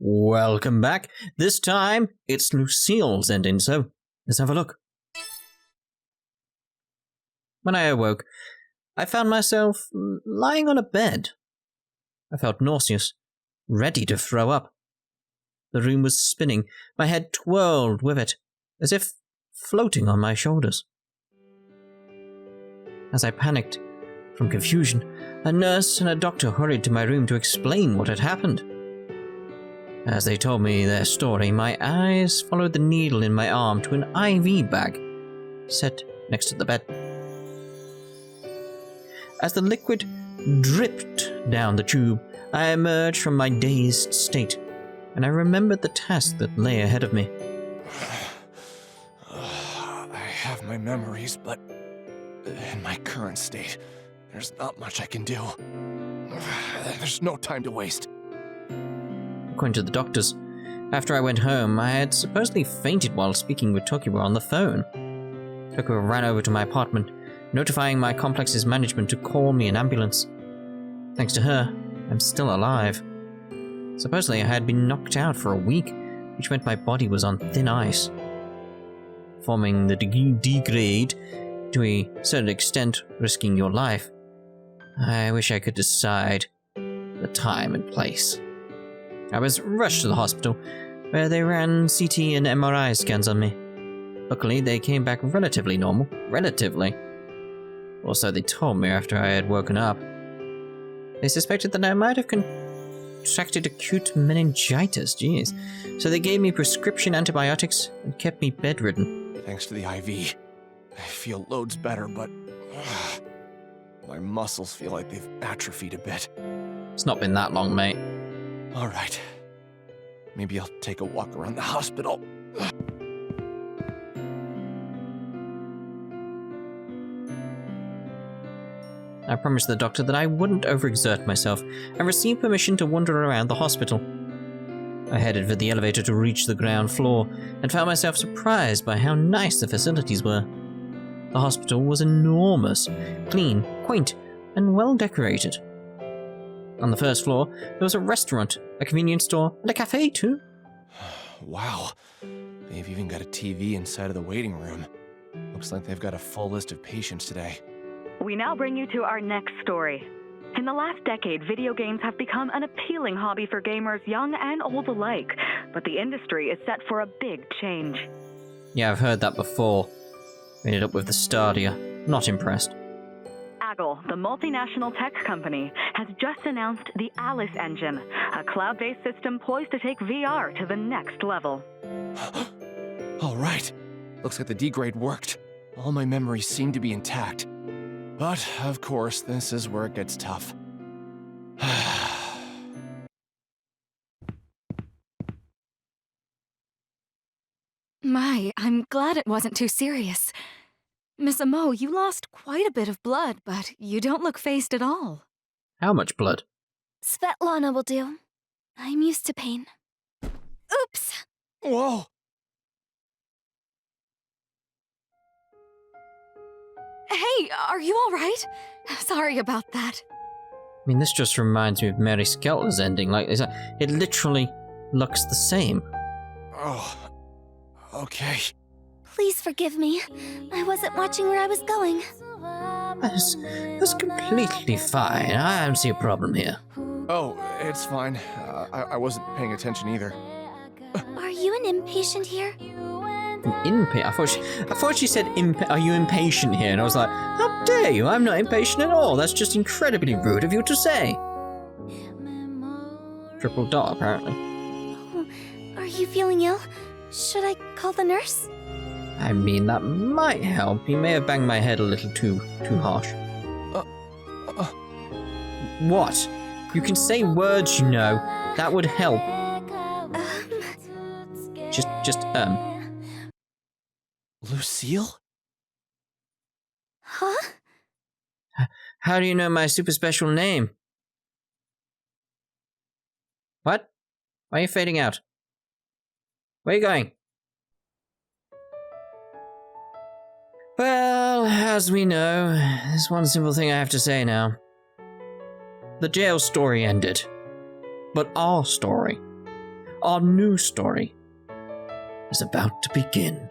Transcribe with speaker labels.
Speaker 1: Welcome back. This time, it's Lucille's ending, so let's have a look. When I awoke, I found myself lying on a bed. I felt nauseous, ready to throw up. The room was spinning, my head twirled with it, as if floating on my shoulders. As I panicked from confusion, a nurse and a doctor hurried to my room to explain what had happened. As they told me their story, my eyes followed the needle in my arm to an IV bag set next to the bed. As the liquid dripped down the tube, I emerged from my dazed state, and I remembered the task that lay ahead of me.
Speaker 2: I have my memories, but in my current state, there's not much I can do. There's no time to waste.
Speaker 1: According to the doctors, after I went home, I had supposedly fainted while speaking with Tokiwa on the phone. Tokiwa ran over to my apartment, notifying my complex's management to call me an ambulance. Thanks to her, I'm still alive. Supposedly I had been knocked out for a week, which meant my body was on thin ice. Forming the degrade to a certain extent, risking your life. I wish I could decide the time and place. I was rushed to the hospital, where they ran CT and MRI scans on me. Luckily, they came back relatively normal. Relatively. Or so they told me after I had woken up. They suspected that I might have contracted acute meningitis, jeez. So they gave me prescription antibiotics and kept me bedridden.
Speaker 2: Thanks to the IV, I feel loads better, but my muscles feel like they've atrophied a bit.
Speaker 1: It's not been that long, mate.
Speaker 2: All right. Maybe I'll take a walk around the hospital.
Speaker 1: I promised the doctor that I wouldn't overexert myself and received permission to wander around the hospital. I headed for the elevator to reach the ground floor and found myself surprised by how nice the facilities were. The hospital was enormous, clean, quaint, and well decorated. On the first floor, there was a restaurant, a convenience store, and a cafe too.
Speaker 2: Wow. They've even got a TV inside of the waiting room. Looks like they've got a full list of patients today.
Speaker 3: We now bring you to our next story. In the last decade, video games have become an appealing hobby for gamers young and old alike, but the industry is set for a big change.
Speaker 1: Yeah, I've heard that before. Ended up with the Stadia. Not impressed.
Speaker 3: Agile, the multinational tech company, has just announced the Alice Engine, a cloud-based system poised to take VR to the next level.
Speaker 2: All right. Looks like the degrade worked. All my memories seem to be intact. But, of course, this is where it gets tough.
Speaker 4: My, I'm glad it wasn't too serious. Miss Amo, you lost quite a bit of blood, but you don't look phased at all.
Speaker 1: How much blood?
Speaker 5: Svetlana will do. I'm used to pain. Oops!
Speaker 2: Whoa!
Speaker 4: Hey, are you all right? Sorry about that.
Speaker 1: I mean, this just reminds me of Mary Skelter's ending. Like, it literally looks the same.
Speaker 2: Oh, okay.
Speaker 5: Please forgive me. I wasn't watching where I was going.
Speaker 1: That's completely fine. I don't see a problem here.
Speaker 2: Oh, it's fine. I wasn't paying attention either.
Speaker 5: Are you an impatient here?
Speaker 1: I thought she said, are you impatient here? And I was like, how dare you? I'm not impatient at all. That's just incredibly rude of you to say. Triple dot, apparently.
Speaker 5: Oh, are you feeling ill? Should I call the nurse?
Speaker 1: I mean, that might help. You may have banged my head a little too harsh. What? You can say words, you know. That would help. Just.
Speaker 2: Lucille?
Speaker 5: Huh?
Speaker 1: How do you know my super special name? What? Why are you fading out? Where are you going? Well, as we know, there's one simple thing I have to say now. The jail story ended. But our story, Our new story is about to begin.